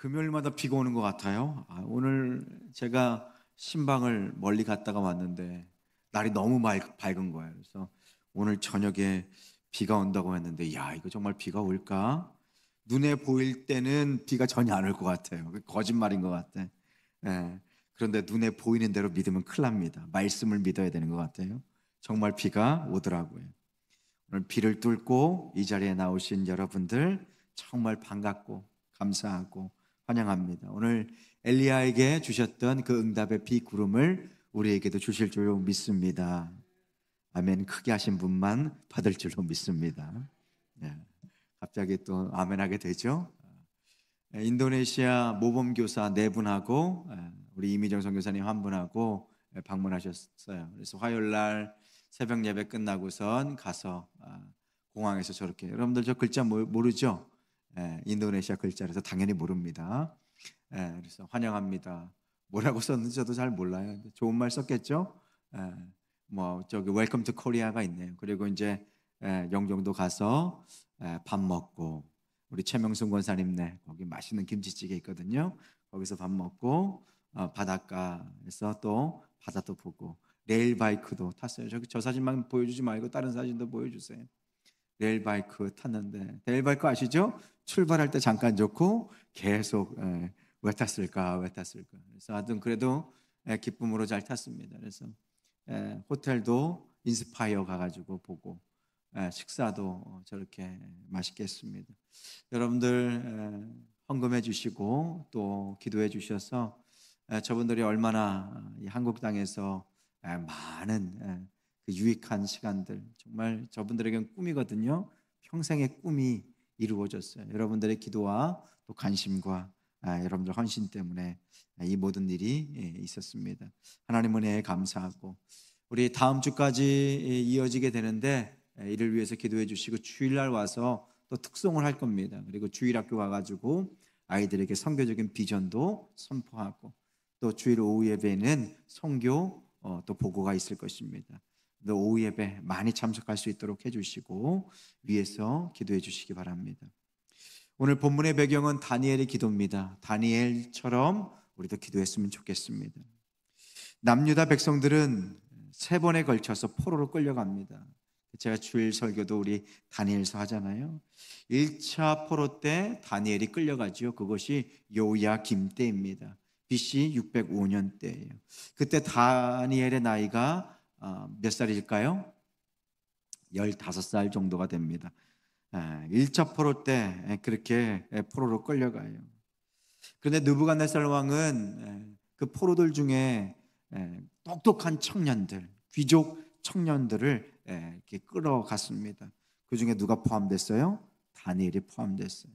금요일마다 비가 오는 것 같아요. 오늘 제가 신방을 멀리 갔다가 왔는데 날이 너무 밝은 거예요. 그래서 오늘 저녁에 비가 온다고 했는데, 야, 이거 정말 비가 올까? 눈에 보일 때는 비가 전혀 안 올 것 같아요. 거짓말인 것 같아. 예. 그런데 눈에 보이는 대로 믿으면 큰일 납니다. 말씀을 믿어야 되는 것 같아요. 정말 비가 오더라고요. 오늘 비를 뚫고 이 자리에 나오신 여러분들 정말 반갑고 감사하고 환영합니다. 오늘 엘리야에게 주셨던 그 응답의 비구름을 우리에게도 주실 줄로 믿습니다. 아멘. 크게 하신 분만 받을 줄로 믿습니다. 네. 갑자기 또 아멘하게 되죠. 인도네시아 모범교사 네 분하고 우리 이미정 선교사님 한 분하고 방문하셨어요. 그래서 화요일 날 새벽 예배 끝나고선 가서 공항에서 저렇게, 여러분들 저 글자 모르죠? 인도네시아 글자라서 당연히 모릅니다. 그래서 환영합니다. 뭐라고 썼는지 저도 잘 몰라요. 좋은 말 썼겠죠? 뭐 저기 웰컴 투 코리아가 있네요. 그리고 이제 영종도 가서 밥 먹고, 우리 최명순 권사님네 거기 맛있는 김치찌개 있거든요. 거기서 밥 먹고 바닷가에서 또 바다도 보고 레일바이크도 탔어요. 저 사진만 보여주지 말고 다른 사진도 보여주세요. 레일바이크 탔는데, 레일바이크 아시죠? 출발할 때 잠깐 좋고 계속 왜 탔을까 왜 탔을까. 그래서 하여튼 그래도 기쁨으로 잘 탔습니다. 그래서 호텔도 인스파이어 가가지고 보고 식사도 저렇게 맛있게 했습니다. 여러분들 헌금해 주시고 또 기도해 주셔서 저분들이 얼마나 이 한국 땅에서 많은 그 유익한 시간들, 정말 저분들에게는 꿈이거든요. 평생의 꿈이 이루어졌어요. 여러분들의 기도와 또 관심과 여러분들 헌신 때문에 이 모든 일이 있었습니다. 하나님 은혜에 감사하고, 우리 다음 주까지 이어지게 되는데 이를 위해서 기도해 주시고, 주일날 와서 또 특송을 할 겁니다. 그리고 주일학교 가가지고 아이들에게 선교적인 비전도 선포하고, 또 주일 오후 예배는 선교 또 보고가 있을 것입니다. 또 오후 예배 많이 참석할 수 있도록 해주시고 위에서 기도해 주시기 바랍니다. 오늘 본문의 배경은 다니엘의 기도입니다. 다니엘처럼 우리도 기도했으면 좋겠습니다. 남유다 백성들은 세 번에 걸쳐서 포로로 끌려갑니다. 제가 주일 설교도 우리 다니엘서 하잖아요. 1차 포로 때 다니엘이 끌려가죠. 그것이 요야김 때입니다. BC 605년 때예요. 그때 다니엘의 나이가 몇 살일까요? 15살 정도가 됩니다. 1차 포로 때 그렇게 포로로 끌려가요. 그런데 느부갓네살 왕은 그 포로들 중에 똑똑한 청년들, 귀족 청년들을 이렇게 끌어갔습니다. 그 중에 누가 포함됐어요? 다니엘이 포함됐어요.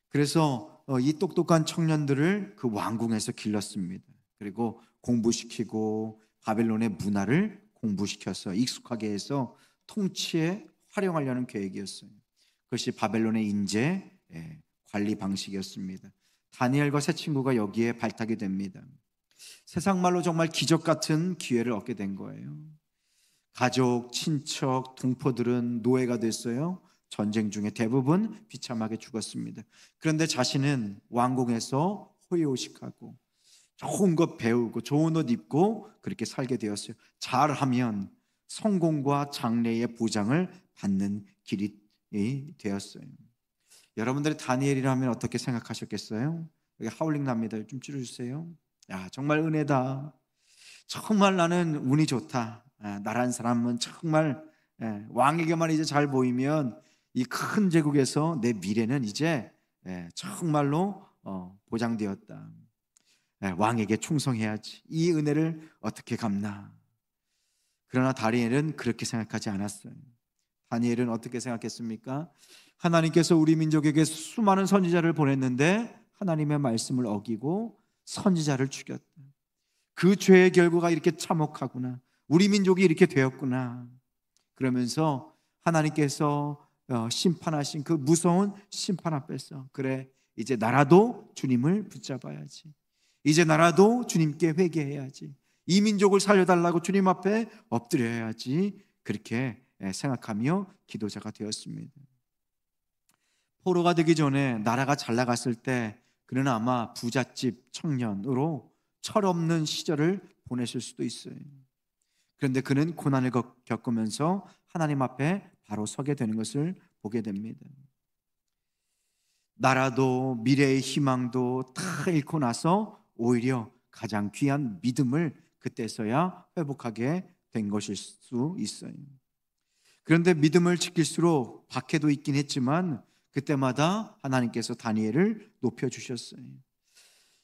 그래서 이 똑똑한 청년들을 그 왕궁에서 길렀습니다. 그리고 공부시키고 바벨론의 문화를 공부시켜서 익숙하게 해서 통치에 활용하려는 계획이었어요. 그것이 바벨론의 인재 관리 방식이었습니다. 다니엘과 세 친구가 여기에 발탁이 됩니다. 세상 말로 정말 기적 같은 기회를 얻게 된 거예요. 가족, 친척, 동포들은 노예가 됐어요. 전쟁 중에 대부분 비참하게 죽었습니다. 그런데 자신은 왕궁에서 호의호식하고 좋은 것 배우고 좋은 옷 입고 그렇게 살게 되었어요. 잘하면 성공과 장래의 보장을 받는 길이 되었어요. 여러분들이 다니엘이라면 어떻게 생각하셨겠어요? 여기 하울링 납니다. 좀 줄여주세요. 야, 정말 은혜다. 정말 나는 운이 좋다. 나란 사람은 정말 왕에게만 이제 잘 보이면 이 큰 제국에서 내 미래는 이제 정말로 보장되었다. 왕에게 충성해야지. 이 은혜를 어떻게 갚나. 그러나 다니엘은 그렇게 생각하지 않았어요. 다니엘은 어떻게 생각했습니까? 하나님께서 우리 민족에게 수많은 선지자를 보냈는데 하나님의 말씀을 어기고 선지자를 죽였다. 그 죄의 결과가 이렇게 참혹하구나. 우리 민족이 이렇게 되었구나. 그러면서 하나님께서 심판하신 그 무서운 심판 앞에서, 그래, 이제 나라도 주님을 붙잡아야지. 이제 나라도 주님께 회개해야지. 이 민족을 살려달라고 주님 앞에 엎드려야지. 그렇게 생각하며 기도자가 되었습니다. 포로가 되기 전에 나라가 잘 나갔을 때 그는 아마 부잣집 청년으로 철없는 시절을 보냈을 수도 있어요. 그런데 그는 고난을 겪으면서 하나님 앞에 바로 서게 되는 것을 보게 됩니다. 나라도 미래의 희망도 다 잃고 나서 오히려 가장 귀한 믿음을 그때서야 회복하게 된 것일 수 있어요. 그런데 믿음을 지킬수록 박해도 있긴 했지만 그때마다 하나님께서 다니엘을 높여주셨어요.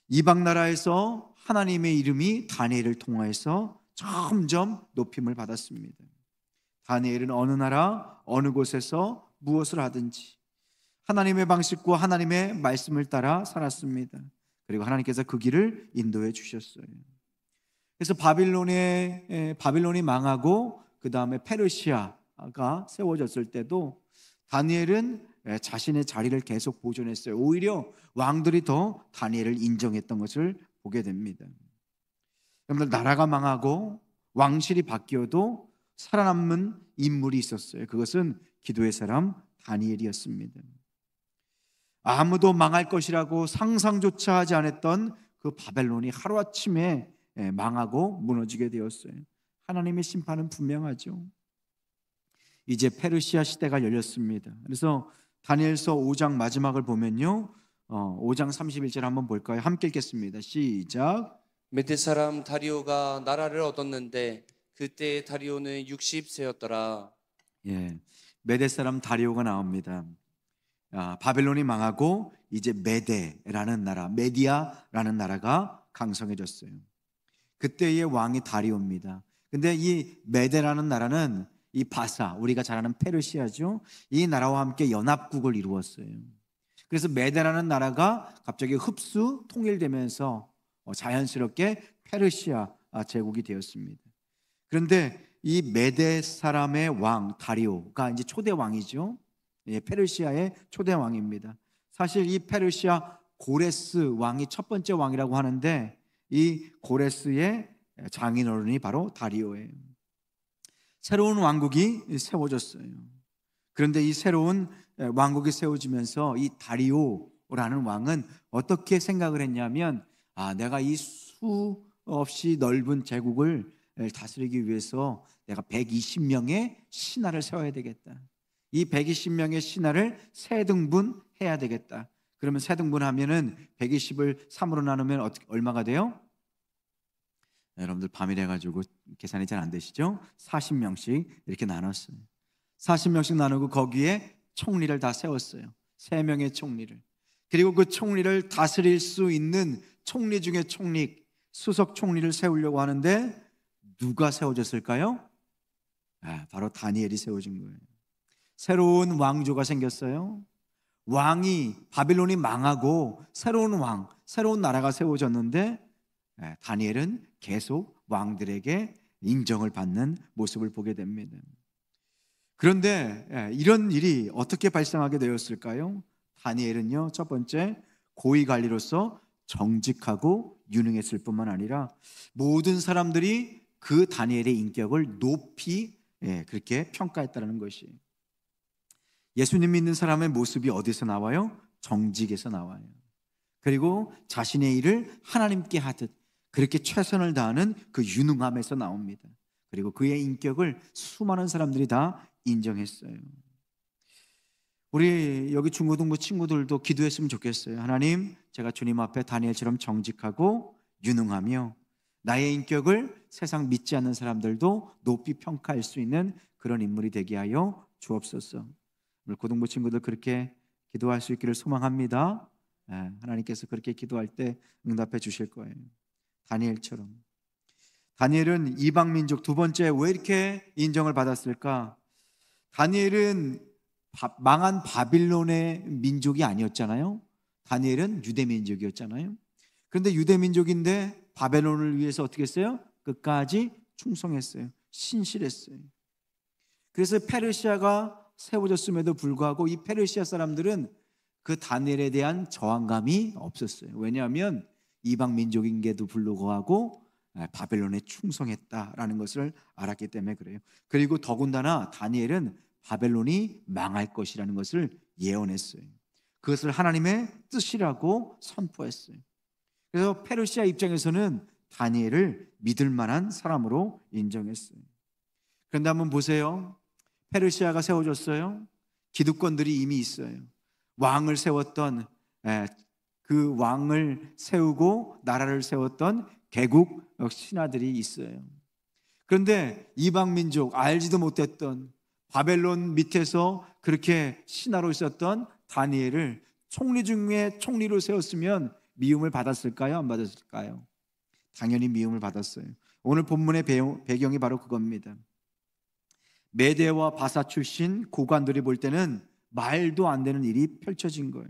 이방 나라에서 하나님의 이름이 다니엘을 통하여서 점점 높임을 받았습니다. 다니엘은 어느 나라 어느 곳에서 무엇을 하든지 하나님의 방식과 하나님의 말씀을 따라 살았습니다. 그리고 하나님께서 그 길을 인도해 주셨어요. 그래서 바빌론이 망하고 그 다음에 페르시아가 세워졌을 때도 다니엘은 자신의 자리를 계속 보존했어요. 오히려 왕들이 더 다니엘을 인정했던 것을 보게 됩니다. 여러분들, 나라가 망하고 왕실이 바뀌어도 살아남는 인물이 있었어요. 그것은 기도의 사람 다니엘이었습니다. 아무도 망할 것이라고 상상조차 하지 않았던 그 바벨론이 하루아침에 망하고 무너지게 되었어요. 하나님의 심판은 분명하죠. 이제 페르시아 시대가 열렸습니다. 그래서 다니엘서 5장 마지막을 보면요, 5장 31절 한번 볼까요? 함께 읽겠습니다. 시작. 메대 사람 다리오가 나라를 얻었는데 그때 다리오는 60세였더라. 예, 메대 사람 다리오가 나옵니다. 바벨론이 망하고 이제 메대라는 나라, 메디아라는 나라가 강성해졌어요. 그때의 왕이 다리오입니다. 근데 이 메대라는 나라는 이 바사, 우리가 잘 아는 페르시아죠. 이 나라와 함께 연합국을 이루었어요. 그래서 메대라는 나라가 갑자기 흡수 통일되면서 자연스럽게 페르시아 제국이 되었습니다. 그런데 이 메대 사람의 왕 다리오가 이제 초대 왕이죠. 페르시아의 초대 왕입니다. 사실 이 페르시아 고레스 왕이 첫 번째 왕이라고 하는데 이 고레스의 장인어른이 바로 다리오예요. 새로운 왕국이 세워졌어요. 그런데 이 새로운 왕국이 세워지면서 이 다리오라는 왕은 어떻게 생각을 했냐면, 내가 이 수없이 넓은 제국을 다스리기 위해서 내가 120명의 신하를 세워야 되겠다. 이 120명의 신하를 세 등분 해야 되겠다. 그러면 세 등분하면은 120을 3으로 나누면 얼마가 돼요? 여러분들 밤이래 가지고 계산이 잘 안 되시죠? 40명씩 이렇게 나눴어요. 40명씩 나누고 거기에 총리를 다 세웠어요. 3명의 총리를. 그리고 그 총리를 다스릴 수 있는 총리 중에 총리, 수석 총리를 세우려고 하는데 누가 세워졌을까요? 바로 다니엘이 세워진 거예요. 새로운 왕조가 생겼어요. 왕이, 바빌론이 망하고 새로운 왕, 새로운 나라가 세워졌는데 다니엘은 계속 왕들에게 인정을 받는 모습을 보게 됩니다. 그런데 이런 일이 어떻게 발생하게 되었을까요? 다니엘은요, 첫 번째 고위관리로서 정직하고 유능했을 뿐만 아니라 모든 사람들이 그 다니엘의 인격을 높이 그렇게 평가했다는 것이. 예수님 믿는 사람의 모습이 어디서 나와요? 정직에서 나와요. 그리고 자신의 일을 하나님께 하듯 그렇게 최선을 다하는 그 유능함에서 나옵니다. 그리고 그의 인격을 수많은 사람들이 다 인정했어요. 우리 여기 중고등부 친구들도 기도했으면 좋겠어요. 하나님, 제가 주님 앞에 다니엘처럼 정직하고 유능하며 나의 인격을 세상 믿지 않는 사람들도 높이 평가할 수 있는 그런 인물이 되게 하여 주옵소서. 우리 고등부 친구들 그렇게 기도할 수 있기를 소망합니다. 하나님께서 그렇게 기도할 때 응답해 주실 거예요. 다니엘처럼. 다니엘은 이방 민족 두 번째 왜 이렇게 인정을 받았을까? 다니엘은 망한 바빌론의 민족이 아니었잖아요. 다니엘은 유대 민족이었잖아요. 그런데 유대 민족인데 바벨론을 위해서 어떻게 했어요? 끝까지 충성했어요. 신실했어요. 그래서 페르시아가 세워졌음에도 불구하고 이 페르시아 사람들은 그 다니엘에 대한 저항감이 없었어요. 왜냐하면 이방 민족인데도 불구하고 바벨론에 충성했다라는 것을 알았기 때문에 그래요. 그리고 더군다나 다니엘은 바벨론이 망할 것이라는 것을 예언했어요. 그것을 하나님의 뜻이라고 선포했어요. 그래서 페르시아 입장에서는 다니엘을 믿을 만한 사람으로 인정했어요. 그런데 한번 보세요. 페르시아가 세워졌어요. 기득권들이 이미 있어요. 왕을 세웠던, 그 왕을 세우고 나라를 세웠던 개국 신하들이 있어요. 그런데 이방 민족, 알지도 못했던 바벨론 밑에서 그렇게 신하로 있었던 다니엘을 총리 중에 총리로 세웠으면 미움을 받았을까요? 안 받았을까요? 당연히 미움을 받았어요. 오늘 본문의 배경이 바로 그겁니다. 메대와 바사 출신 고관들이 볼 때는 말도 안 되는 일이 펼쳐진 거예요.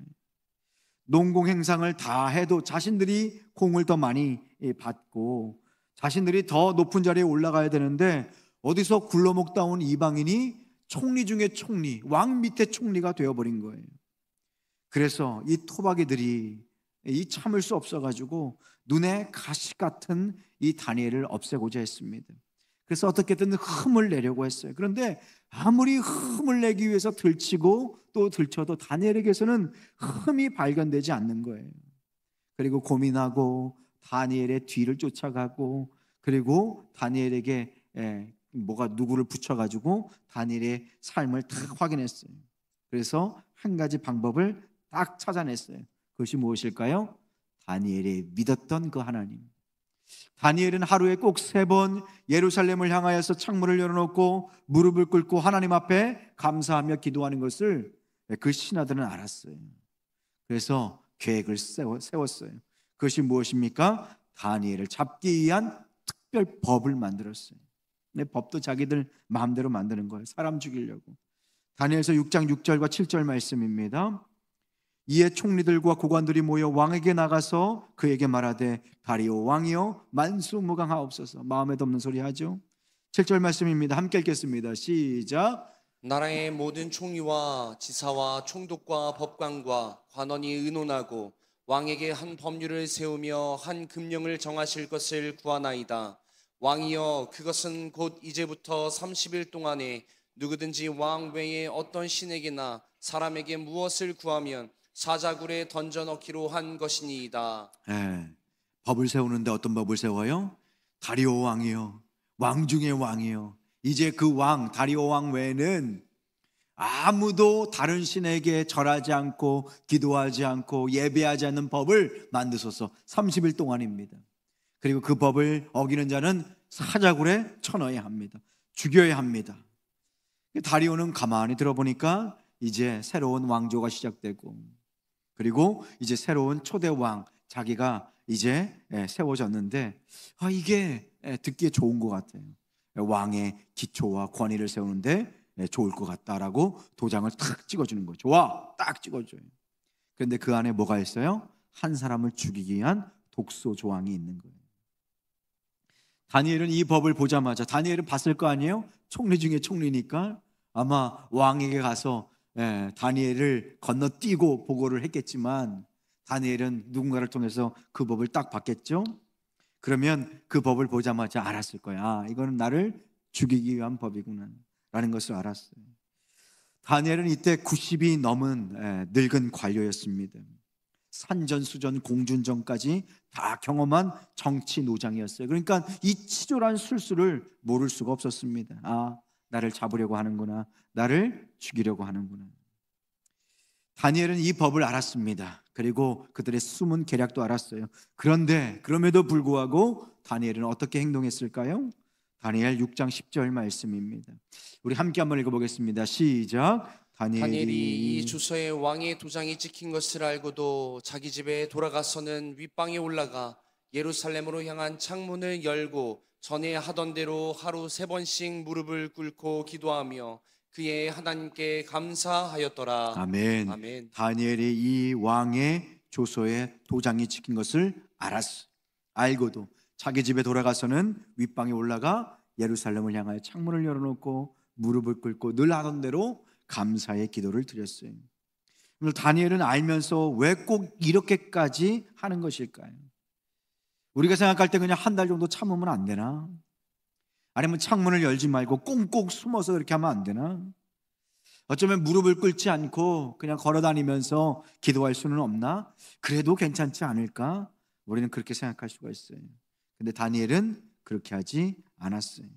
농공 행상을 다 해도 자신들이 공을 더 많이 받고 자신들이 더 높은 자리에 올라가야 되는데 어디서 굴러먹다 온 이방인이 총리 중에 총리, 왕 밑에 총리가 되어버린 거예요. 그래서 이 토박이들이 이 참을 수 없어가지고 눈에 가시 같은 이 다니엘을 없애고자 했습니다. 그래서 어떻게든 흠을 내려고 했어요. 그런데 아무리 흠을 내기 위해서 들치고 또 들쳐도 다니엘에게서는 흠이 발견되지 않는 거예요. 그리고 고민하고 다니엘의 뒤를 쫓아가고 그리고 다니엘에게 뭐가 누구를 붙여가지고 다니엘의 삶을 다 확인했어요. 그래서 한 가지 방법을 딱 찾아냈어요. 그것이 무엇일까요? 다니엘이 믿었던 그 하나님. 다니엘은 하루에 꼭 3번 예루살렘을 향하여서 창문을 열어놓고 무릎을 꿇고 하나님 앞에 감사하며 기도하는 것을 그 신하들은 알았어요. 그래서 계획을 세웠어요. 그것이 무엇입니까? 다니엘을 잡기 위한 특별 법을 만들었어요. 근데 법도 자기들 마음대로 만드는 거예요. 사람 죽이려고. 다니엘서 6장 6절과 7절 말씀입니다. 이에 총리들과 고관들이 모여 왕에게 나가서 그에게 말하되 다리오 왕이여 만수무강하옵소서. 마음에 덮는 소리 하죠. 7절 말씀입니다. 함께 읽겠습니다. 시작. 나라의 모든 총리와 지사와 총독과 법관과 관원이 의논하고 왕에게 한 법률을 세우며 한 금령을 정하실 것을 구하나이다. 왕이여 그것은 곧 이제부터 30일 동안에 누구든지 왕 외에 어떤 신에게나 사람에게 무엇을 구하면 사자굴에 던져 넣기로 한 것이니이다. 법을 세우는데 어떤 법을 세워요? 다리오 왕이요, 왕 중의 왕이요. 이제 그 왕 다리오 왕 외에는 아무도 다른 신에게 절하지 않고 기도하지 않고 예배하지 않는 법을 만드소서. 30일 동안입니다. 그리고 그 법을 어기는 자는 사자굴에 쳐넣어야 합니다. 죽여야 합니다. 다리오는 가만히 들어보니까 이제 새로운 왕조가 시작되고 그리고 이제 새로운 초대왕 자기가 이제 세워졌는데 이게 듣기에 좋은 것 같아요. 왕의 기초와 권위를 세우는데 좋을 것 같다라고 도장을 탁 찍어주는 거예요. 좋아, 딱 찍어줘요. 그런데 그 안에 뭐가 있어요? 한 사람을 죽이기 위한 독소 조항이 있는 거예요. 다니엘은 이 법을 보자마자 다니엘은 봤을 거 아니에요? 총리 중에 총리니까 아마 왕에게 가서 다니엘을 건너뛰고 보고를 했겠지만 다니엘은 누군가를 통해서 그 법을 딱 봤겠죠. 그러면 그 법을 보자마자 알았을 거야. 이거는 나를 죽이기 위한 법이구나 라는 것을 알았어요. 다니엘은 이때 90이 넘은 늙은 관료였습니다. 산전수전 공준전까지 다 경험한 정치 노장이었어요. 그러니까 이 치졸한 술수를 모를 수가 없었습니다. 나를 잡으려고 하는구나, 나를 죽이려고 하는구나. 다니엘은 이 법을 알았습니다. 그리고 그들의 숨은 계략도 알았어요. 그런데 그럼에도 불구하고 다니엘은 어떻게 행동했을까요? 다니엘 6장 10절 말씀입니다. 우리 함께 한번 읽어보겠습니다. 시작. 다니엘이 이 주서에 왕의 도장이 찍힌 것을 알고도 자기 집에 돌아가서는 윗방에 올라가 예루살렘으로 향한 창문을 열고 전에 하던 대로 하루 3번씩 무릎을 꿇고 기도하며 그의 하나님께 감사하였더라. 아멘. 아멘. 다니엘이 이 왕의 조서에 도장이 찍힌 것을 알았어. 알고도 자기 집에 돌아가서는 윗방에 올라가 예루살렘을 향하여 창문을 열어놓고 무릎을 꿇고 늘 하던 대로 감사의 기도를 드렸어요. 오늘 다니엘은 알면서 왜 꼭 이렇게까지 하는 것일까요? 우리가 생각할 때 그냥 한 달 정도 참으면 안 되나? 아니면 창문을 열지 말고 꽁꽁 숨어서 그렇게 하면 안 되나? 어쩌면 무릎을 꿇지 않고 그냥 걸어 다니면서 기도할 수는 없나? 그래도 괜찮지 않을까? 우리는 그렇게 생각할 수가 있어요. 근데 다니엘은 그렇게 하지 않았어요.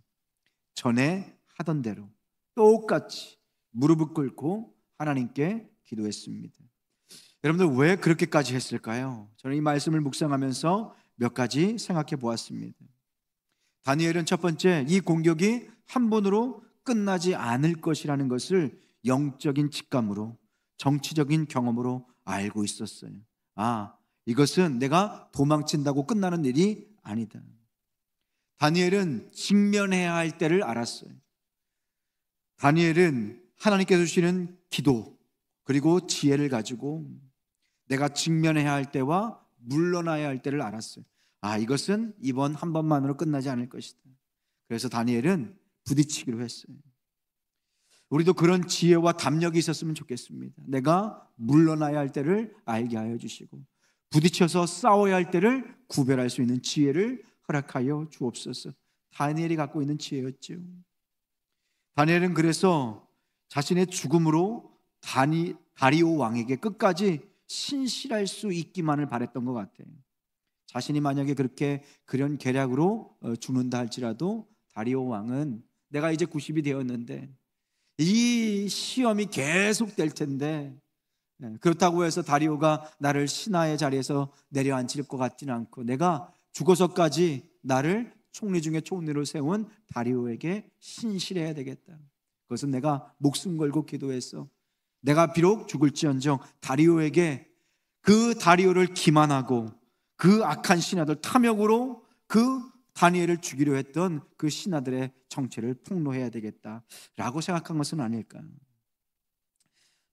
전에 하던 대로 똑같이 무릎을 꿇고 하나님께 기도했습니다. 여러분들 왜 그렇게까지 했을까요? 저는 이 말씀을 묵상하면서 몇 가지 생각해 보았습니다. 다니엘은 첫 번째, 이 공격이 한 번으로 끝나지 않을 것이라는 것을 영적인 직감으로, 정치적인 경험으로 알고 있었어요. 이것은 내가 도망친다고 끝나는 일이 아니다. 다니엘은 직면해야 할 때를 알았어요. 다니엘은 하나님께서 주시는 기도 그리고 지혜를 가지고 내가 직면해야 할 때와 물러나야 할 때를 알았어요. 이것은 이번 한 번만으로 끝나지 않을 것이다. 그래서 다니엘은 부딪히기로 했어요. 우리도 그런 지혜와 담력이 있었으면 좋겠습니다. 내가 물러나야 할 때를 알게 하여 주시고 부딪혀서 싸워야 할 때를 구별할 수 있는 지혜를 허락하여 주옵소서. 다니엘이 갖고 있는 지혜였죠. 다니엘은 그래서 자신의 죽음으로 다리오 왕에게 끝까지 신실할 수 있기만을 바랬던 것 같아요. 자신이 만약에 그렇게 그런 계략으로 죽는다 할지라도 다리오 왕은 내가 이제 90이 되었는데 이 시험이 계속 될 텐데 그렇다고 해서 다리오가 나를 신하의 자리에서 내려앉힐 것 같지는 않고 내가 죽어서까지 나를 총리 중에 총리로 세운 다리오에게 신실해야 되겠다. 그것은 내가 목숨 걸고 기도해서 내가 비록 죽을지언정 다리오에게 그 다리오를 기만하고 그 악한 신하들 탐욕으로 그 다니엘을 죽이려 했던 그 신하들의 정체를 폭로해야 되겠다라고 생각한 것은 아닐까.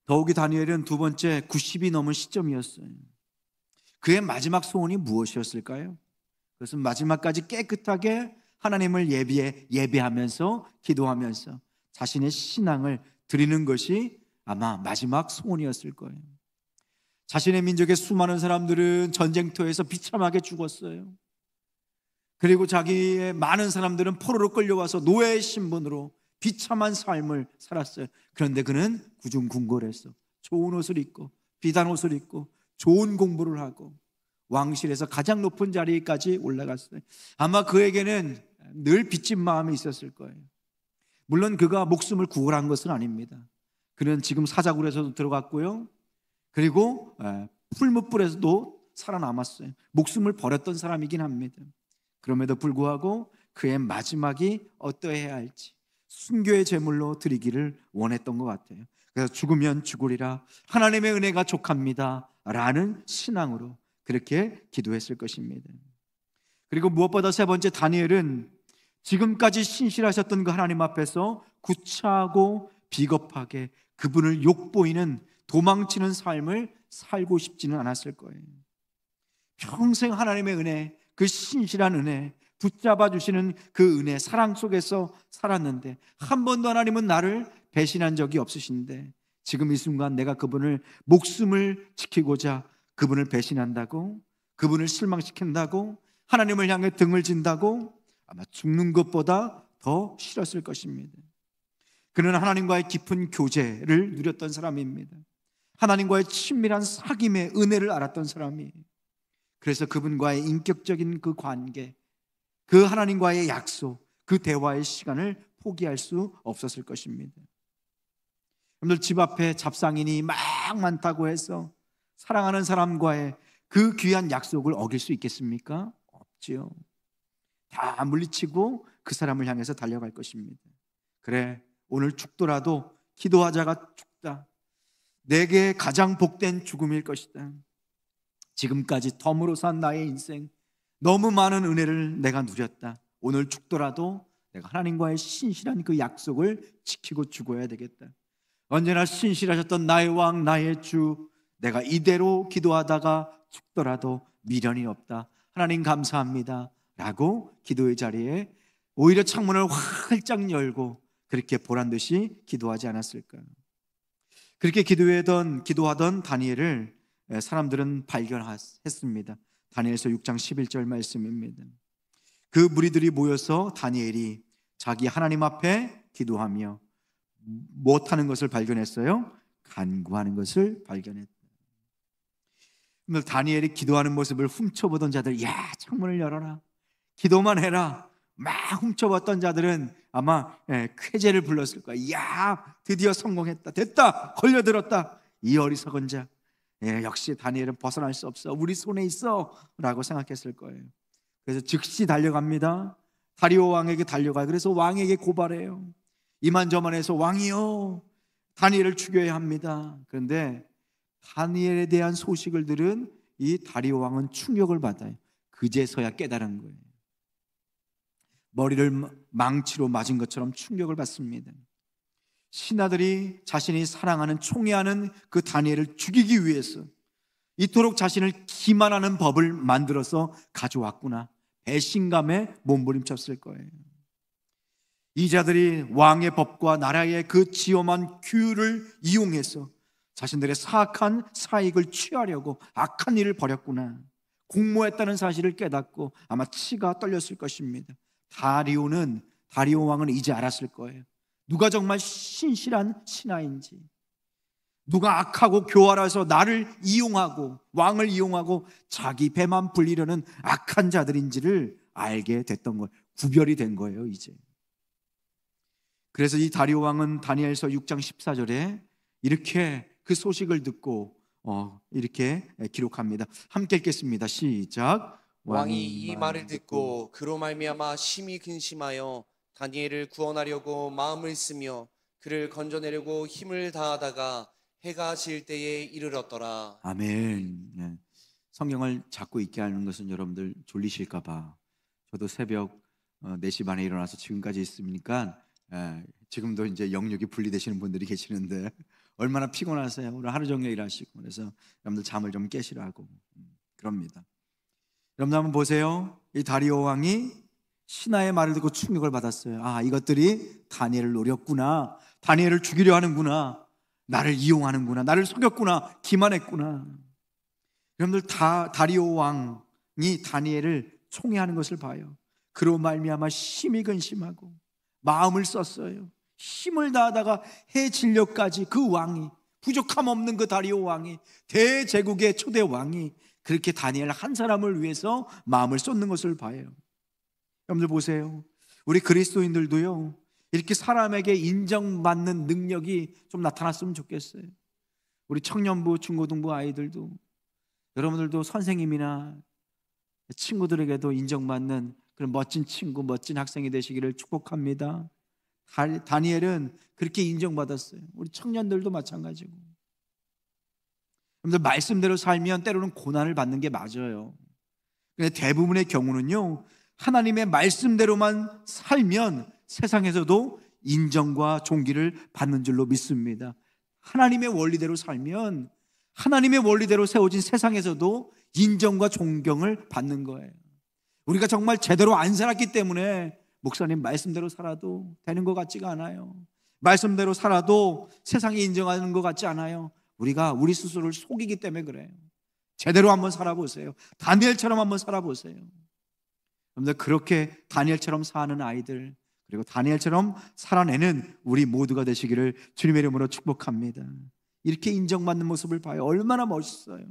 더욱이 다니엘은 두 번째 90이 넘은 시점이었어요. 그의 마지막 소원이 무엇이었을까요? 그것은 마지막까지 깨끗하게 하나님을 예배하면서 기도하면서 자신의 신앙을 드리는 것이 아마 마지막 소원이었을 거예요. 자신의 민족의 수많은 사람들은 전쟁터에서 비참하게 죽었어요. 그리고 자기의 많은 사람들은 포로로 끌려와서 노예의 신분으로 비참한 삶을 살았어요. 그런데 그는 구중궁궐했어. 좋은 옷을 입고 비단 옷을 입고 좋은 공부를 하고 왕실에서 가장 높은 자리까지 올라갔어요. 아마 그에게는 늘 빚진 마음이 있었을 거예요. 물론 그가 목숨을 구걸한 것은 아닙니다. 그는 지금 사자굴에서도 들어갔고요. 그리고 풀무불에서도 살아남았어요. 목숨을 버렸던 사람이긴 합니다. 그럼에도 불구하고 그의 마지막이 어떠해야 할지 순교의 제물로 드리기를 원했던 것 같아요. 그래서 죽으면 죽으리라 하나님의 은혜가 족합니다 라는 신앙으로 그렇게 기도했을 것입니다. 그리고 무엇보다 세 번째, 다니엘은 지금까지 신실하셨던 그 하나님 앞에서 구차하고 비겁하게 그분을 욕보이는 도망치는 삶을 살고 싶지는 않았을 거예요. 평생 하나님의 은혜, 그 신실한 은혜, 붙잡아 주시는 그 은혜, 사랑 속에서 살았는데 한 번도 하나님은 나를 배신한 적이 없으신데 지금 이 순간 내가 그분을 목숨을 지키고자 그분을 배신한다고, 그분을 실망시킨다고, 하나님을 향해 등을 진다고 아마 죽는 것보다 더 싫었을 것입니다. 그는 하나님과의 깊은 교제를 누렸던 사람입니다. 하나님과의 친밀한 사귐의 은혜를 알았던 사람이에요. 그래서 그분과의 인격적인 그 관계, 그 하나님과의 약속, 그 대화의 시간을 포기할 수 없었을 것입니다. 여러분들 집 앞에 잡상인이 막 많다고 해서 사랑하는 사람과의 그 귀한 약속을 어길 수 있겠습니까? 없지요. 다 물리치고 그 사람을 향해서 달려갈 것입니다. 그래, 오늘 죽더라도 기도하자가 죽다. 내게 가장 복된 죽음일 것이다. 지금까지 덤으로 산 나의 인생, 너무 많은 은혜를 내가 누렸다. 오늘 죽더라도 내가 하나님과의 신실한 그 약속을 지키고 죽어야 되겠다. 언제나 신실하셨던 나의 왕, 나의 주, 내가 이대로 기도하다가 죽더라도 미련이 없다. 하나님 감사합니다 라고 기도의 자리에 오히려 창문을 활짝 열고 그렇게 보란듯이 기도하지 않았을까요? 그렇게 기도하던 다니엘을 사람들은 발견했습니다. 다니엘서 6장 11절 말씀입니다. 그 무리들이 모여서 다니엘이 자기 하나님 앞에 기도하며 못하는 것을 발견했어요? 간구하는 것을 발견했다. 다니엘이 기도하는 모습을 훔쳐보던 자들, 야, 창문을 열어라, 기도만 해라, 막 훔쳐봤던 자들은 아마 쾌재를 불렀을 거야. 야, 드디어 성공했다, 됐다, 걸려들었다. 이 어리석은 자, 역시 다니엘은 벗어날 수 없어, 우리 손에 있어 라고 생각했을 거예요. 그래서 즉시 달려갑니다. 다리오 왕에게 달려가요. 그래서 왕에게 고발해요. 이만저만해서 왕이요, 다니엘을 죽여야 합니다. 그런데 다니엘에 대한 소식을 들은 이 다리오 왕은 충격을 받아요. 그제서야 깨달은 거예요. 머리를 망치로 맞은 것처럼 충격을 받습니다. 신하들이 자신이 사랑하는 총애하는 그 다니엘을 죽이기 위해서 이토록 자신을 기만하는 법을 만들어서 가져왔구나, 배신감에 몸부림쳤을 거예요. 이 자들이 왕의 법과 나라의 그 지엄한 규율을 이용해서 자신들의 사악한 사익을 취하려고 악한 일을 벌였구나, 공모했다는 사실을 깨닫고 아마 치가 떨렸을 것입니다. 다리오 왕은 이제 알았을 거예요. 누가 정말 신실한 신하인지, 누가 악하고 교활해서 나를 이용하고 왕을 이용하고 자기 배만 불리려는 악한 자들인지를 알게 됐던 거예요. 구별이 된 거예요 이제. 그래서 이 다리오 왕은 다니엘서 6장 14절에 이렇게 그 소식을 듣고 이렇게 기록합니다. 함께 읽겠습니다. 시작. 왕이 이 말을 듣고 그로 말미암아 심히 근심하여 다니엘을 구원하려고 마음을 쓰며 그를 건져내려고 힘을 다하다가 해가 질 때에 이르렀더라. 아멘. 성경을 자꾸 읽게 하는 것은 여러분들 졸리실까 봐. 저도 새벽 4시 반에 일어나서 지금까지 있으니까 지금도 이제 영역이 분리되시는 분들이 계시는데 얼마나 피곤하세요. 오늘 하루 종일 일하시고. 그래서 여러분들 잠을 좀 깨시라고 그럽니다. 여러분 한번 보세요. 이 다리오 왕이 신하의 말을 듣고 충격을 받았어요. 아, 이것들이 다니엘을 노렸구나, 다니엘을 죽이려 하는구나, 나를 이용하는구나, 나를 속였구나, 기만했구나. 여러분들 다리오 왕이 다니엘을 총애하는 것을 봐요. 그로 말미암아 심히 근심하고 마음을 썼어요. 힘을 다하다가 해질려까지 그 왕이, 부족함 없는 그 다리오 왕이, 대제국의 초대 왕이 그렇게 다니엘 한 사람을 위해서 마음을 쏟는 것을 봐요. 여러분들 보세요. 우리 그리스도인들도요, 이렇게 사람에게 인정받는 능력이 좀 나타났으면 좋겠어요. 우리 청년부, 중고등부 아이들도, 여러분들도 선생님이나 친구들에게도 인정받는 그런 멋진 친구, 멋진 학생이 되시기를 축복합니다. 다니엘은 그렇게 인정받았어요. 우리 청년들도 마찬가지고. 여러분들 말씀대로 살면 때로는 고난을 받는 게 맞아요. 근데 대부분의 경우는요, 하나님의 말씀대로만 살면 세상에서도 인정과 존귀를 받는 줄로 믿습니다. 하나님의 원리대로 살면 하나님의 원리대로 세워진 세상에서도 인정과 존경을 받는 거예요. 우리가 정말 제대로 안 살았기 때문에 목사님 말씀대로 살아도 되는 것 같지가 않아요. 말씀대로 살아도 세상이 인정하는 것 같지 않아요. 우리가 우리 스스로를 속이기 때문에 그래요. 제대로 한번 살아보세요. 다니엘처럼 한번 살아보세요. 여러분들, 그렇게 다니엘처럼 사는 아이들, 그리고 다니엘처럼 살아내는 우리 모두가 되시기를 주님의 이름으로 축복합니다. 이렇게 인정받는 모습을 봐요. 얼마나 멋있어요.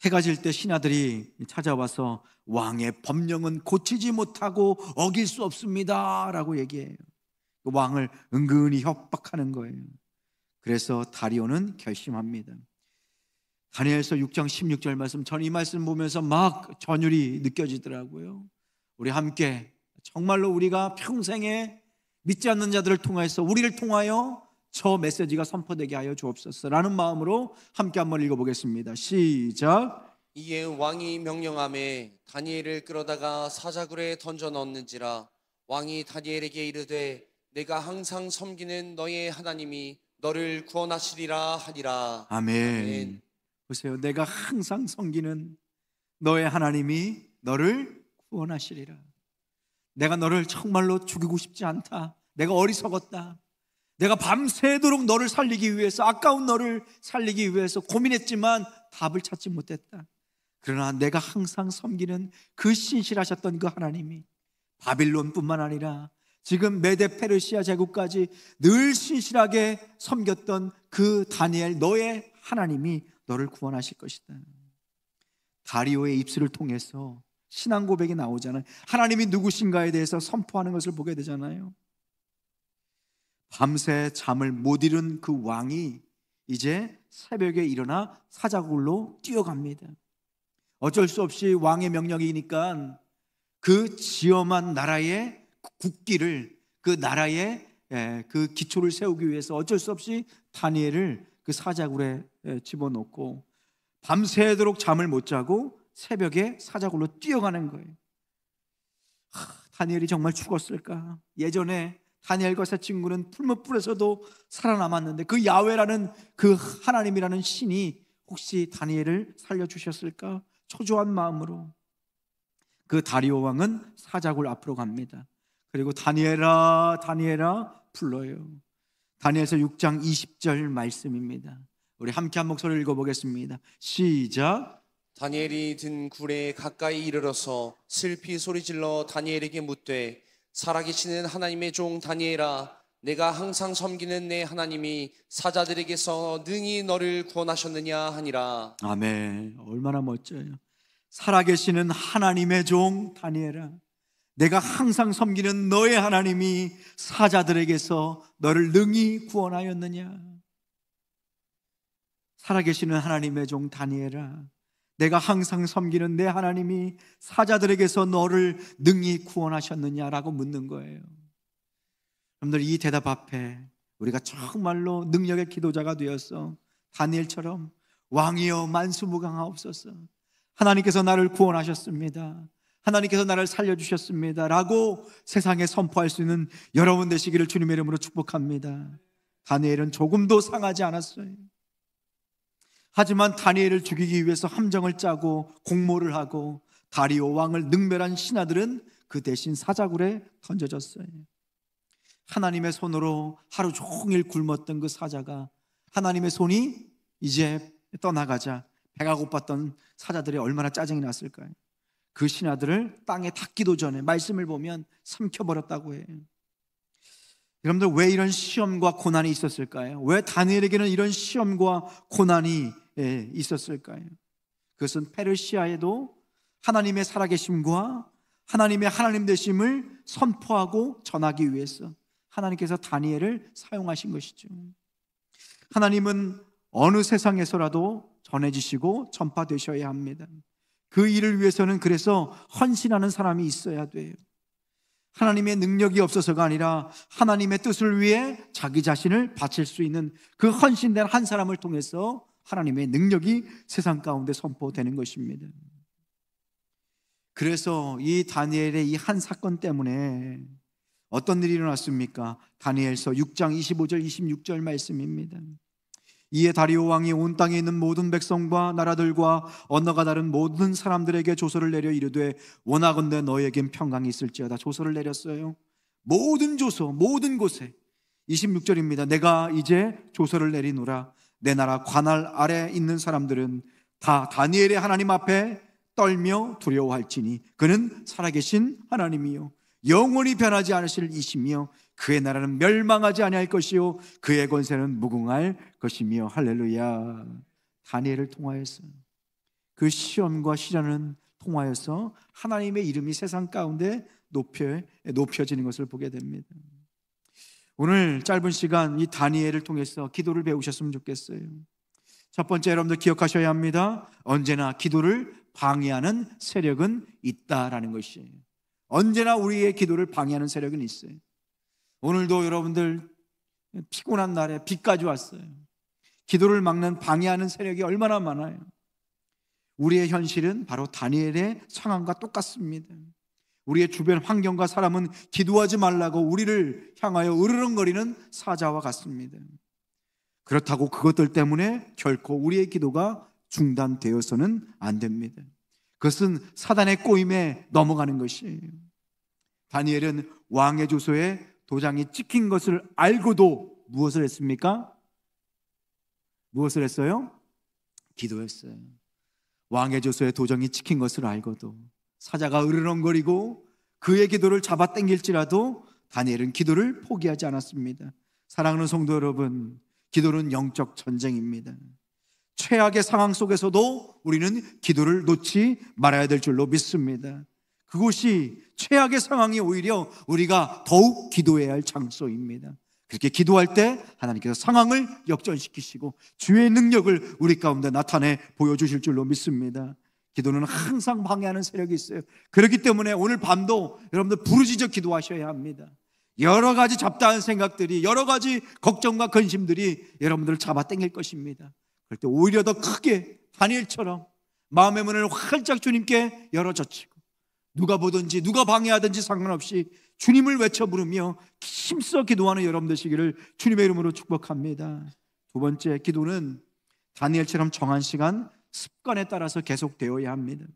해가 질 때 신하들이 찾아와서 왕의 법령은 고치지 못하고 어길 수 없습니다 라고 얘기해요. 왕을 은근히 협박하는 거예요. 그래서 다리오는 결심합니다. 다니엘서 6장 16절 말씀, 저는 이 말씀 보면서 막 전율이 느껴지더라고요. 우리 함께 정말로 우리가 평생에 믿지 않는 자들을 통해서, 우리를 통하여 저 메시지가 선포되게 하여 주옵소서 라는 마음으로 함께 한번 읽어보겠습니다. 시작. 이에 왕이 명령하매 다니엘을 끌어다가 사자굴에 던져 넣었는지라. 왕이 다니엘에게 이르되 내가 항상 섬기는 너의 하나님이 너를 구원하시리라 하니라. 아멘. 아멘. 보세요. 내가 항상 섬기는 너의 하나님이 너를 구원하시리라. 내가 너를 정말로 죽이고 싶지 않다. 내가 어리석었다. 내가 밤새도록 너를 살리기 위해서, 아까운 너를 살리기 위해서 고민했지만 답을 찾지 못했다. 그러나 내가 항상 섬기는 그 신실하셨던 그 하나님이 바빌론뿐만 아니라 지금 메데 페르시아 제국까지 늘 신실하게 섬겼던 그 다니엘, 너의 하나님이 너를 구원하실 것이다. 다리오의 입술을 통해서 신앙 고백이 나오잖아요. 하나님이 누구신가에 대해서 선포하는 것을 보게 되잖아요. 밤새 잠을 못 이룬 그 왕이 이제 새벽에 일어나 사자굴로 뛰어갑니다. 어쩔 수 없이 왕의 명령이니까 그 지엄한 나라의 국기를, 그 나라의 그 기초를 세우기 위해서 어쩔 수 없이 다니엘을 그 사자굴에 집어넣고 밤새도록 잠을 못 자고 새벽에 사자굴로 뛰어가는 거예요. 다니엘이 정말 죽었을까? 예전에 다니엘과 세 친구는 풀무불에서도 살아남았는데 그 야훼라는 그 하나님이라는 신이 혹시 다니엘을 살려주셨을까? 초조한 마음으로 그 다리오 왕은 사자굴 앞으로 갑니다. 그리고 다니엘아 다니엘아 불러요. 다니엘서 6장 20절 말씀입니다. 우리 함께 한 목소리를 읽어보겠습니다. 시작. 다니엘이 든 굴에 가까이 이르러서 슬피 소리질러 다니엘에게 묻되 살아계시는 하나님의 종 다니엘아, 내가 항상 섬기는 내 하나님이 사자들에게서 능히 너를 구원하셨느냐 하니라. 아멘. 얼마나 멋져요. 살아계시는 하나님의 종 다니엘아, 내가 항상 섬기는 너의 하나님이 사자들에게서 너를 능히 구원하였느냐. 살아계시는 하나님의 종 다니엘아, 내가 항상 섬기는 내 하나님이 사자들에게서 너를 능히 구원하셨느냐라고 묻는 거예요. 여러분들, 이 대답 앞에 우리가 정말로 능력의 기도자가 되어서 다니엘처럼 왕이여 만수무강하옵소서, 하나님께서 나를 구원하셨습니다, 하나님께서 나를 살려주셨습니다 라고 세상에 선포할 수 있는 여러분 되시기를 주님의 이름으로 축복합니다. 다니엘은 조금도 상하지 않았어요. 하지만 다니엘을 죽이기 위해서 함정을 짜고 공모를 하고 다리오 왕을 능멸한 신하들은 그 대신 사자굴에 던져졌어요. 하나님의 손으로 하루 종일 굶었던 그 사자가, 하나님의 손이 이제 떠나가자 배가 고팠던 사자들이 얼마나 짜증이 났을까요? 그 신하들을 땅에 닿기도 전에 말씀을 보면 삼켜버렸다고 해요. 여러분들, 왜 이런 시험과 고난이 있었을까요? 왜 다니엘에게는 이런 시험과 고난이 있었을까요? 그것은 페르시아에도 하나님의 살아계심과 하나님의 하나님 되심을 선포하고 전하기 위해서 하나님께서 다니엘을 사용하신 것이죠. 하나님은 어느 세상에서라도 전해지시고 전파되셔야 합니다. 그 일을 위해서는 그래서 헌신하는 사람이 있어야 돼요. 하나님의 능력이 없어서가 아니라 하나님의 뜻을 위해 자기 자신을 바칠 수 있는 그 헌신된 한 사람을 통해서 하나님의 능력이 세상 가운데 선포되는 것입니다. 그래서 이 다니엘의 이 한 사건 때문에 어떤 일이 일어났습니까? 다니엘서 6장 25절 26절 말씀입니다. 이에 다리오 왕이 온 땅에 있는 모든 백성과 나라들과 언어가 다른 모든 사람들에게 조서를 내려 이르되 원하건대 너희에겐 평강이 있을지어다. 조서를 내렸어요. 모든 조서, 모든 곳에. 26절입니다. 내가 이제 조서를 내리노라. 내 나라 관할 아래 있는 사람들은 다 다니엘의 하나님 앞에 떨며 두려워할지니 그는 살아계신 하나님이요 영원히 변하지 않으실 이시며 그의 나라는 멸망하지 아니할 것이요 그의 권세는 무궁할 것이며. 할렐루야. 다니엘을 통하여서, 그 시험과 시련을 통하여서 하나님의 이름이 세상 가운데 높여지는 것을 보게 됩니다. 오늘 짧은 시간 이 다니엘을 통해서 기도를 배우셨으면 좋겠어요. 첫 번째, 여러분들 기억하셔야 합니다. 언제나 기도를 방해하는 세력은 있다라는 것이에요. 언제나 우리의 기도를 방해하는 세력은 있어요. 오늘도 여러분들 피곤한 날에 비까지 왔어요. 기도를 막는 방해하는 세력이 얼마나 많아요. 우리의 현실은 바로 다니엘의 상황과 똑같습니다. 우리의 주변 환경과 사람은 기도하지 말라고 우리를 향하여 으르렁거리는 사자와 같습니다. 그렇다고 그것들 때문에 결코 우리의 기도가 중단되어서는 안 됩니다. 그것은 사단의 꼬임에 넘어가는 것이에요. 다니엘은 왕의 조서에 도장이 찍힌 것을 알고도 무엇을 했습니까? 무엇을 했어요? 기도했어요. 왕의 조서에 도장이 찍힌 것을 알고도 사자가 으르렁거리고 그의 기도를 잡아당길지라도 다니엘은 기도를 포기하지 않았습니다. 사랑하는 성도 여러분, 기도는 영적 전쟁입니다. 최악의 상황 속에서도 우리는 기도를 놓지 말아야 될 줄로 믿습니다. 그곳이 최악의 상황이 오히려 우리가 더욱 기도해야 할 장소입니다. 그렇게 기도할 때 하나님께서 상황을 역전시키시고 주의 능력을 우리 가운데 나타내 보여주실 줄로 믿습니다. 기도는 항상 방해하는 세력이 있어요. 그렇기 때문에 오늘 밤도 여러분들 부르짖어 기도하셔야 합니다. 여러 가지 잡다한 생각들이, 여러 가지 걱정과 근심들이 여러분들을 잡아당길 것입니다. 그럴 때 오히려 더 크게 다니엘처럼 마음의 문을 활짝 주님께 열어젖히고, 누가 보든지 누가 방해하든지 상관없이 주님을 외쳐 부르며 힘써 기도하는 여러분 되시기를 주님의 이름으로 축복합니다. 두 번째, 기도는 다니엘처럼 정한 시간, 습관에 따라서 계속되어야 합니다.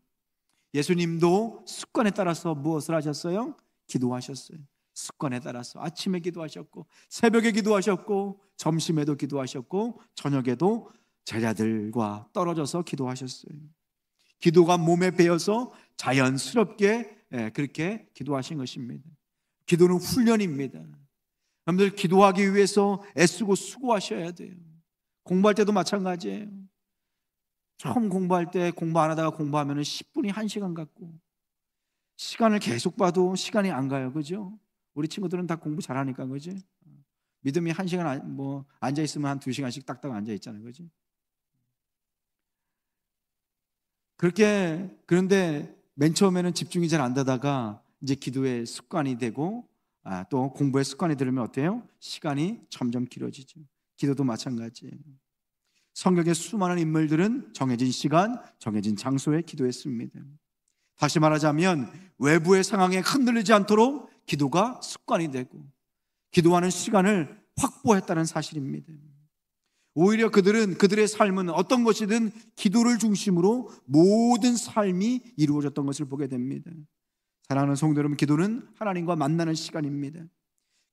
예수님도 습관에 따라서 무엇을 하셨어요? 기도하셨어요. 습관에 따라서 아침에 기도하셨고, 새벽에 기도하셨고, 점심에도 기도하셨고, 저녁에도 제자들과 떨어져서 기도하셨어요. 기도가 몸에 배어서 자연스럽게 그렇게 기도하신 것입니다. 기도는 훈련입니다. 여러분들 기도하기 위해서 애쓰고 수고하셔야 돼요. 공부할 때도 마찬가지예요. 처음 공부할 때 공부 안 하다가 공부하면 10분이 1시간 같고, 시간을 계속 봐도 시간이 안 가요. 그죠? 우리 친구들은 다 공부 잘하니까, 그지? 믿음이 1시간 앉아있으면 한 2시간씩 딱딱 앉아있잖아요. 그지? 그런데 맨 처음에는 집중이 잘 안 되다가 이제 기도의 습관이 되고, 또 공부의 습관이 들으면 어때요? 시간이 점점 길어지죠. 기도도 마찬가지예요. 성경의 수많은 인물들은 정해진 시간, 정해진 장소에 기도했습니다. 다시 말하자면 외부의 상황에 흔들리지 않도록 기도가 습관이 되고, 기도하는 시간을 확보했다는 사실입니다. 오히려 그들의 삶은 어떤 것이든 기도를 중심으로 모든 삶이 이루어졌던 것을 보게 됩니다. 사랑하는 성도 여러분, 기도는 하나님과 만나는 시간입니다.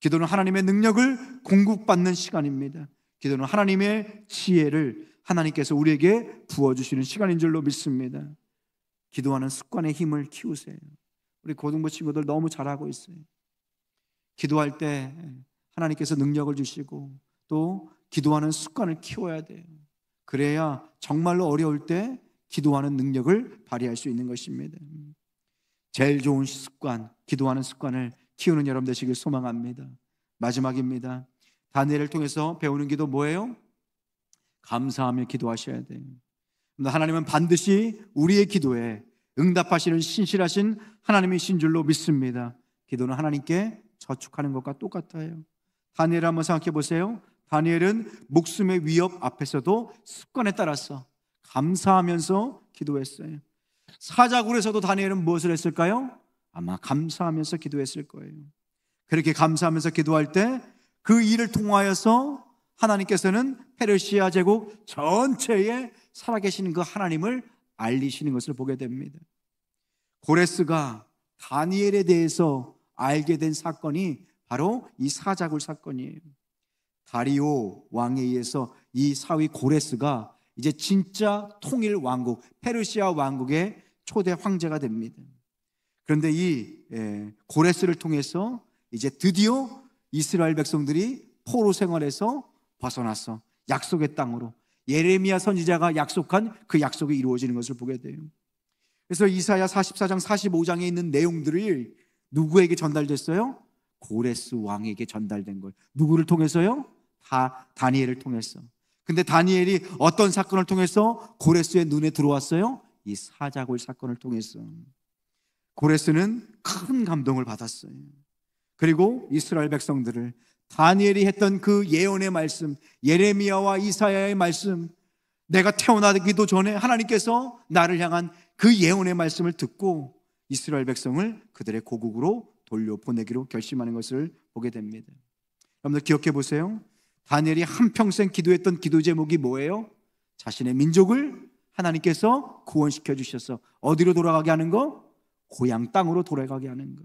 기도는 하나님의 능력을 공급받는 시간입니다. 기도는 하나님의 지혜를 하나님께서 우리에게 부어주시는 시간인 줄로 믿습니다. 기도하는 습관의 힘을 키우세요. 우리 고등부 친구들 너무 잘하고 있어요. 기도할 때 하나님께서 능력을 주시고 또 기도하는 습관을 키워야 돼요. 그래야 정말로 어려울 때 기도하는 능력을 발휘할 수 있는 것입니다. 제일 좋은 습관, 기도하는 습관을 키우는 여러분 되시길 소망합니다. 마지막입니다. 다니엘을 통해서 배우는 기도 뭐예요? 감사하며 기도하셔야 돼요. 하나님은 반드시 우리의 기도에 응답하시는 신실하신 하나님이신 줄로 믿습니다. 기도는 하나님께 저축하는 것과 똑같아요. 다니엘을 한번 생각해 보세요. 다니엘은 목숨의 위협 앞에서도 습관에 따라서 감사하면서 기도했어요. 사자굴에서도 다니엘은 무엇을 했을까요? 아마 감사하면서 기도했을 거예요. 그렇게 감사하면서 기도할 때 그 일을 통하여서 하나님께서는 페르시아 제국 전체에 살아계시는 그 하나님을 알리시는 것을 보게 됩니다. 고레스가 다니엘에 대해서 알게 된 사건이 바로 이 사자굴 사건이에요. 다리오 왕에 의해서 이 사위 고레스가 이제 진짜 통일 왕국, 페르시아 왕국의 초대 황제가 됩니다. 그런데 이 고레스를 통해서 이제 드디어 이스라엘 백성들이 포로 생활에서 벗어나서 약속의 땅으로, 예레미야 선지자가 약속한 그 약속이 이루어지는 것을 보게 돼요. 그래서 이사야 44장 45장에 있는 내용들이 누구에게 전달됐어요? 고레스 왕에게 전달된 거예요. 누구를 통해서요? 다니엘을 통해서. 근데 다니엘이 어떤 사건을 통해서 고레스의 눈에 들어왔어요? 이 사자굴 사건을 통해서. 고레스는 큰 감동을 받았어요. 그리고 이스라엘 백성들을 다니엘이 했던 그 예언의 말씀, 예레미야와 이사야의 말씀, 내가 태어나기도 전에 하나님께서 나를 향한 그 예언의 말씀을 듣고 이스라엘 백성을 그들의 고국으로 돌려보내기로 결심하는 것을 보게 됩니다. 여러분들 기억해 보세요. 다니엘이 한평생 기도했던 기도 제목이 뭐예요? 자신의 민족을 하나님께서 구원시켜 주셔서 어디로 돌아가게 하는 거? 고향 땅으로 돌아가게 하는 거.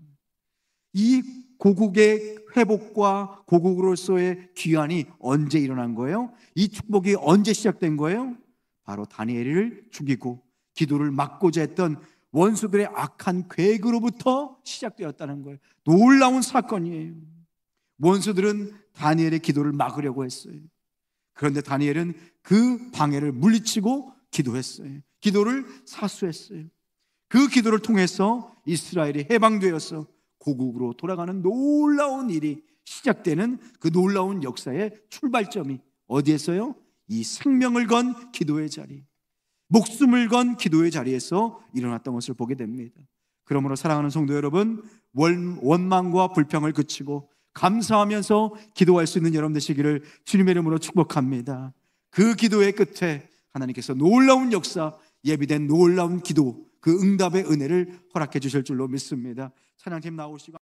이 고국의 회복과 고국으로서의 귀환이 언제 일어난 거예요? 이 축복이 언제 시작된 거예요? 바로 다니엘을 죽이고 기도를 막고자 했던 원수들의 악한 계획으로부터 시작되었다는 거예요. 놀라운 사건이에요. 원수들은 다니엘의 기도를 막으려고 했어요. 그런데 다니엘은 그 방해를 물리치고 기도했어요. 기도를 사수했어요. 그 기도를 통해서 이스라엘이 해방되어서 고국으로 돌아가는 놀라운 일이 시작되는 그 놀라운 역사의 출발점이 어디에서요? 이 생명을 건 기도의 자리, 목숨을 건 기도의 자리에서 일어났던 것을 보게 됩니다. 그러므로 사랑하는 성도 여러분, 원망과 불평을 그치고 감사하면서 기도할 수 있는 여러분 되시기를 주님의 이름으로 축복합니다. 그 기도의 끝에 하나님께서 놀라운 역사, 예비된 놀라운 기도, 그 응답의 은혜를 허락해 주실 줄로 믿습니다. 찬양팀 나오시고